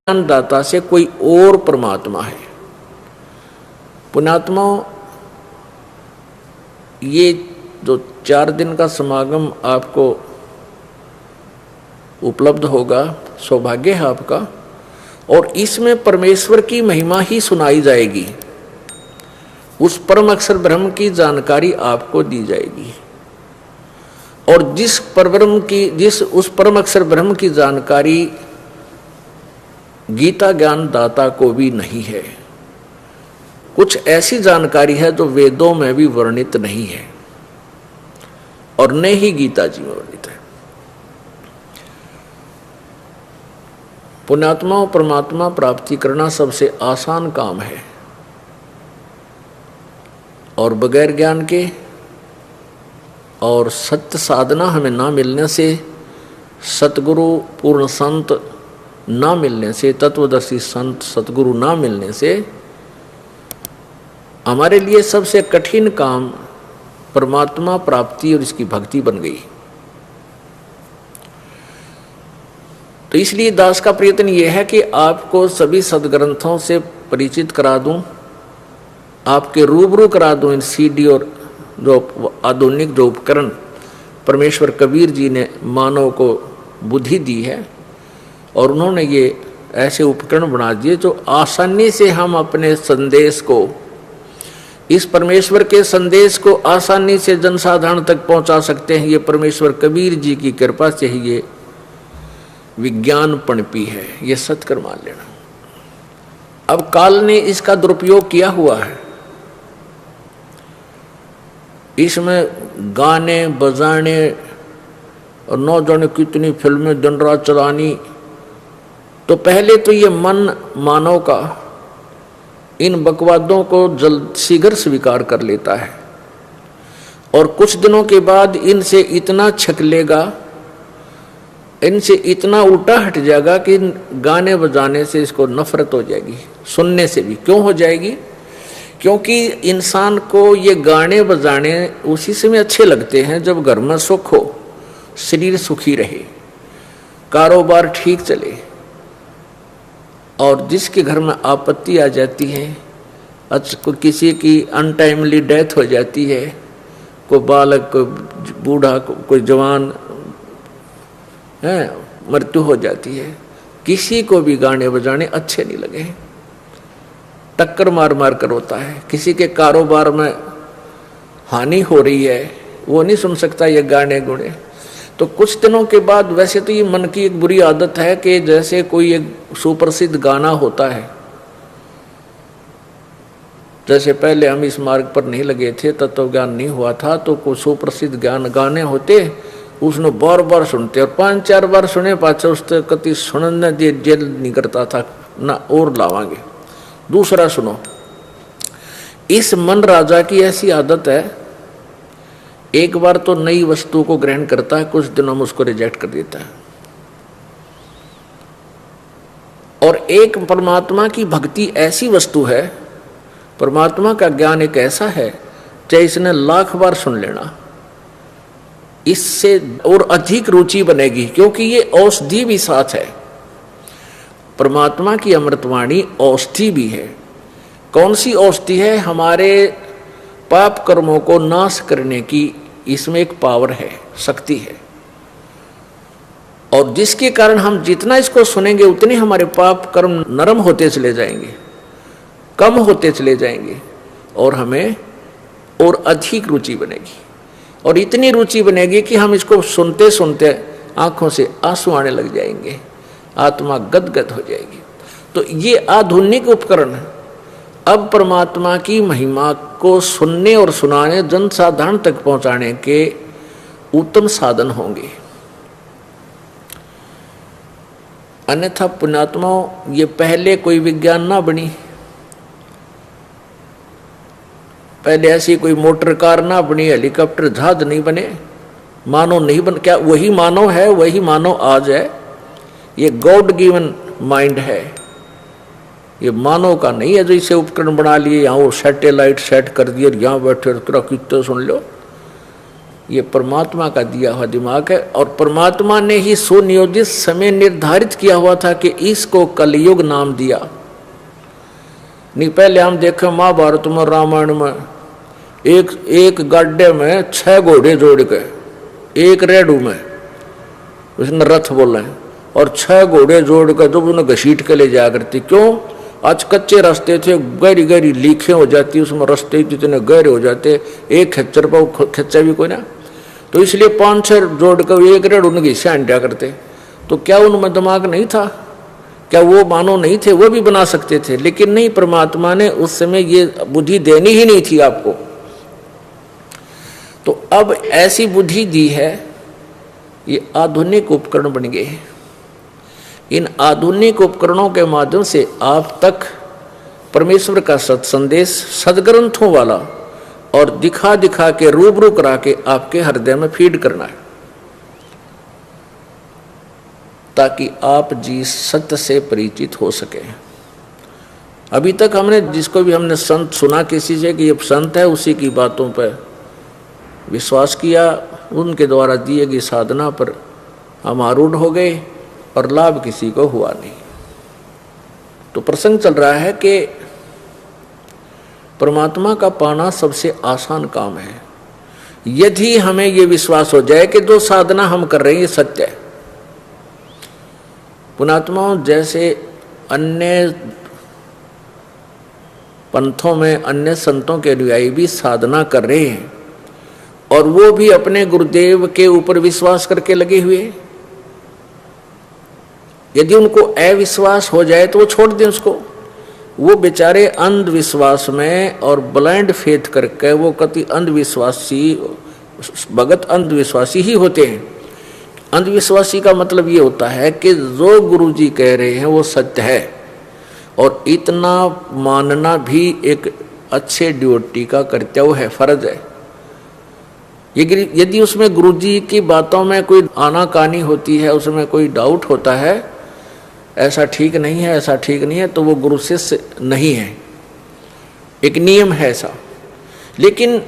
ज्ञानदाता से कोई और परमात्मा है। पुण्यात्मा, ये जो 4 दिन का समागम आपको उपलब्ध होगा, सौभाग्य है आपका। और इसमें परमेश्वर की महिमा ही सुनाई जाएगी, उस परम अक्षर ब्रह्म की जानकारी आपको दी जाएगी। और जिस उस परम अक्षर ब्रह्म की जानकारी गीता ज्ञान दाता को भी नहीं है। कुछ ऐसी जानकारी है जो वेदों में भी वर्णित नहीं है और न ही गीता जी में वर्णित है। पुण्यात्मा और परमात्मा प्राप्ति करना सबसे आसान काम है और बगैर ज्ञान के और सत्य साधना हमें ना मिलने से, सतगुरु पूर्ण संत ना मिलने से, तत्वदर्शी संत सतगुरु ना मिलने से हमारे लिए सबसे कठिन काम परमात्मा प्राप्ति और इसकी भक्ति बन गई। तो इसलिए दास का प्रयत्न यह है कि आपको सभी सदग्रंथों से परिचित करा दूं, आपके रूबरू करा दूं इन सीडी और जो आधुनिक जो उपकरण परमेश्वर कबीर जी ने मानव को बुद्धि दी है, और उन्होंने ये ऐसे उपकरण बना दिए जो आसानी से हम अपने संदेश को, इस परमेश्वर के संदेश को आसानी से जनसाधारण तक पहुंचा सकते हैं। ये परमेश्वर कबीर जी की कृपा से ही ये विज्ञान पनपी है, ये सत्कर मान लेना। अब काल ने इसका दुरुपयोग किया हुआ है, इसमें गाने बजाने और न जाने कितनी फिल्में दिन रात चलानी। तो पहले तो ये मन मानव का इन बकवादों को जल्द शीघ्र स्वीकार कर लेता है और कुछ दिनों के बाद इनसे इतना छकलेगा, इनसे इतना उल्टा हट जाएगा कि गाने बजाने से इसको नफरत हो जाएगी, सुनने से भी। क्यों हो जाएगी? क्योंकि इंसान को ये गाने बजाने उसी समय अच्छे लगते हैं जब घर में सुख हो, शरीर सुखी रहे, कारोबार ठीक चले। और जिसके घर में आपत्ति आ जाती है, कोई किसी की अनटाइमली डेथ हो जाती है, कोई बालक, कोई बूढ़ा, कोई जवान है, मृत्यु हो जाती है, किसी को भी गाने बजाने अच्छे नहीं लगे, टक्कर मार मार कर होता है। किसी के कारोबार में हानि हो रही है, वो नहीं सुन सकता ये गाने गुणे। तो कुछ दिनों के बाद, वैसे तो ये मन की एक बुरी आदत है कि जैसे कोई एक सुप्रसिद्ध गाना होता है, जैसे पहले हम इस मार्ग पर नहीं लगे थे, तत्व ज्ञान नहीं हुआ था, तो कोई सुप्रसिद्ध गाने होते, उसने बार बार सुनते और 5-4 बार सुने पाछे उससे कति सुनने जेल नहीं करता था ना, और लावांगे दूसरा सुनो। इस मन राजा की ऐसी आदत है, एक बार तो नई वस्तु को ग्रहण करता है, कुछ दिनों में उसको रिजेक्ट कर देता है। और एक परमात्मा की भक्ति ऐसी वस्तु है, परमात्मा का ज्ञान एक ऐसा है, चाहे इसने 1,00,000 बार सुन लेना, इससे और अधिक रुचि बनेगी, क्योंकि ये औषधि भी साथ है। परमात्मा की अमृतवाणी औषधि भी है। कौन सी औषधि है? हमारे पाप कर्मों को नाश करने की इसमें एक पावर है, शक्ति है, और जिसके कारण हम जितना इसको सुनेंगे उतने हमारे पाप कर्म नरम होते चले जाएंगे, कम होते चले जाएंगे, और हमें और अधिक रुचि बनेगी। और इतनी रुचि बनेगी कि हम इसको सुनते सुनते आंखों से आंसू आने लग जाएंगे, आत्मा गदगद हो जाएगी। तो ये आधुनिक उपकरण अब परमात्मा की महिमा को सुनने और सुनाने, जनसाधारण तक पहुंचाने के उत्तम साधन होंगे। अन्यथा पुण्यात्माओं, ये पहले कोई विज्ञान ना बनी, पहले ऐसी कोई मोटर कार ना बनी, हेलीकॉप्टर जहाज नहीं बने, मानव नहीं बन, क्या वही मानव है? वही मानव आज है। ये गॉड गिवन माइंड है, ये मानव का नहीं है जो इसे उपकरण बना लिए, यहाँ वो सैटेलाइट सेट कर दिए, यहाँ बैठे कितने सुन लो। ये परमात्मा का दिया हुआ दिमाग है, और परमात्मा ने ही सुनियोजित समय निर्धारित किया हुआ था कि इसको कलयुग नाम दिया। नहीं पहले हम देखें महाभारत में, रामायण में, एक गड्ढे में 6 घोड़े जोड़ के, एक रेडू में उसने रथ बोला है, और 6 घोड़े जोड़ कर जब उन्हें घसीट के ले जाया करती। क्यों? आज कच्चे रास्ते थे, गहरी गहरी लीखें हो जाती, उसमें रास्ते इतने गहरे हो जाते, एक खच्चर पर खच्चा भी कोई ना, तो इसलिए 5-6 जोड़ कर एक रेड उनकी अंडा करते। तो क्या उनमें दिमाग नहीं था? क्या वो मानव नहीं थे? वो भी बना सकते थे, लेकिन नहीं, परमात्मा ने उस समय ये बुद्धि देनी ही नहीं थी आपको। तो अब ऐसी बुद्धि दी है, ये आधुनिक उपकरण बन गए हैं। इन आधुनिक उपकरणों के माध्यम से आप तक परमेश्वर का सत्संदेश सदग्रंथों वाला और दिखा दिखा के रूबरू करा के आपके हृदय में फीड करना है, ताकि आप जी सत्य से परिचित हो सके। अभी तक हमने जिसको भी हमने संत सुना किसी से कि ये संत है, उसी की बातों पर विश्वास किया, उनके द्वारा दिए गई साधना पर हम आरूढ़ हो गए और लाभ किसी को हुआ नहीं। तो प्रसंग चल रहा है कि परमात्मा का पाना सबसे आसान काम है, यदि हमें ये विश्वास हो जाए कि जो साधना हम कर रहे हैं ये सत्य है। पुणात्माओं, जैसे अन्य पंथों में अन्य संतों के अनुयायी भी साधना कर रहे हैं, और वो भी अपने गुरुदेव के ऊपर विश्वास करके लगे हुए हैं। यदि उनको अविश्वास हो जाए तो वो छोड़ दें उसको। वो बेचारे अंधविश्वास में और ब्लाइंड फेथ करके वो कति अंधविश्वासी भगत अंधविश्वासी ही होते हैं। अंधविश्वासी का मतलब ये होता है कि जो गुरुजी कह रहे हैं वो सत्य है, और इतना मानना भी एक अच्छे ड्यूटी का कर्तव्य है, फर्ज है। यदि उसमें गुरुजी की बातों में कोई आनाकानी होती है, उसमें कोई डाउट होता है, ऐसा ठीक नहीं है, ऐसा ठीक नहीं है, तो वो गुरु शिष्य नहीं है। एक नियम है ऐसा। लेकिन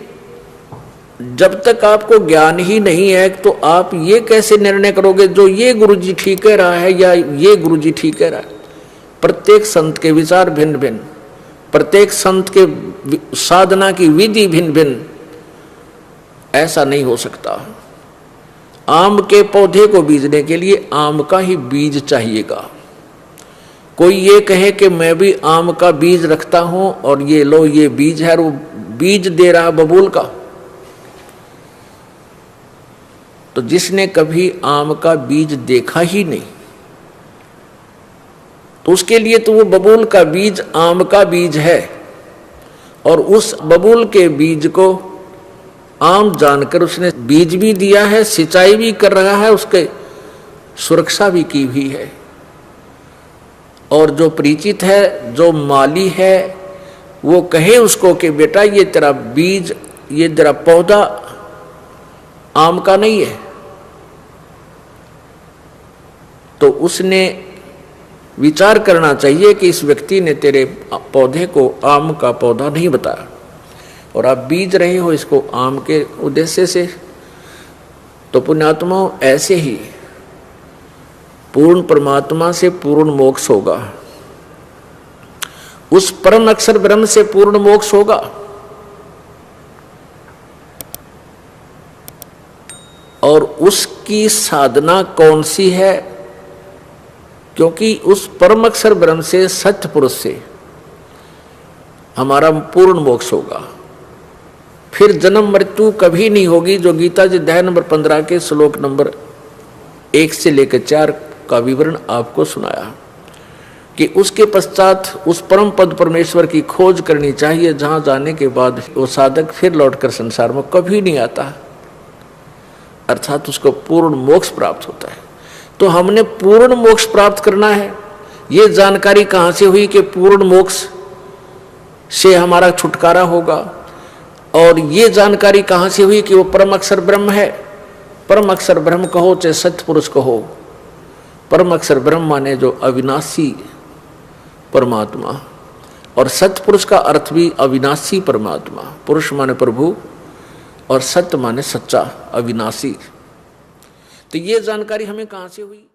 जब तक आपको ज्ञान ही नहीं है तो आप ये कैसे निर्णय करोगे जो ये गुरुजी ठीक कह रहा है या ये गुरुजी ठीक कह रहा है? प्रत्येक संत के विचार भिन्न भिन्न, प्रत्येक संत के साधना की विधि भिन्न भिन्न, ऐसा नहीं हो सकता। आम के पौधे को बीजने के लिए आम का ही बीज चाहिएगा। कोई ये कहे कि मैं भी आम का बीज रखता हूं और ये लो ये बीज है, और वो बीज दे रहा बबूल का, तो जिसने कभी आम का बीज देखा ही नहीं, तो उसके लिए तो वो बबूल का बीज आम का बीज है, और उस बबूल के बीज को आम जानकर उसने बीज भी दिया है, सिंचाई भी कर रहा है, उसके सुरक्षा भी की हुई है। और जो परिचित है, जो माली है, वो कहे उसको कि बेटा ये तेरा बीज, ये तेरा पौधा आम का नहीं है, तो उसने विचार करना चाहिए कि इस व्यक्ति ने तेरे पौधे को आम का पौधा नहीं बताया, और आप बीज रहे हो इसको आम के उद्देश्य से। तो पुण्यात्माओं, ऐसे ही पूर्ण परमात्मा से पूर्ण मोक्ष होगा, उस परम अक्षर ब्रह्म से पूर्ण मोक्ष होगा। और उसकी साधना कौन सी है? क्योंकि उस परम अक्षर ब्रह्म से, सत्य पुरुष से हमारा पूर्ण मोक्ष होगा। फिर जन्म मृत्यु कभी नहीं होगी, जो गीता जी अध्याय नंबर 15 के श्लोक नंबर 1 से लेकर 4 का विवरण आपको सुनाया कि उसके पश्चात उस परम पद परमेश्वर की खोज करनी चाहिए, जहां जाने के बाद वो साधक फिर लौटकर संसार में कभी नहीं आता, अर्थात उसको पूर्ण मोक्ष प्राप्त होता है। तो हमने पूर्ण मोक्ष प्राप्त करना है। ये जानकारी कहां से हुई कि पूर्ण मोक्ष से हमारा छुटकारा होगा? और ये जानकारी कहां से हुई कि वो परम अक्षर ब्रह्म है? परम अक्षर ब्रह्म कहो चाहे सत्य पुरुष कहो, परम अक्षर ब्रह्म माने जो अविनाशी परमात्मा, और सत्य पुरुष का अर्थ भी अविनाशी परमात्मा। पुरुष माने प्रभु, और सत्य माने सच्चा, अविनाशी। तो ये जानकारी हमें कहाँ से हुई?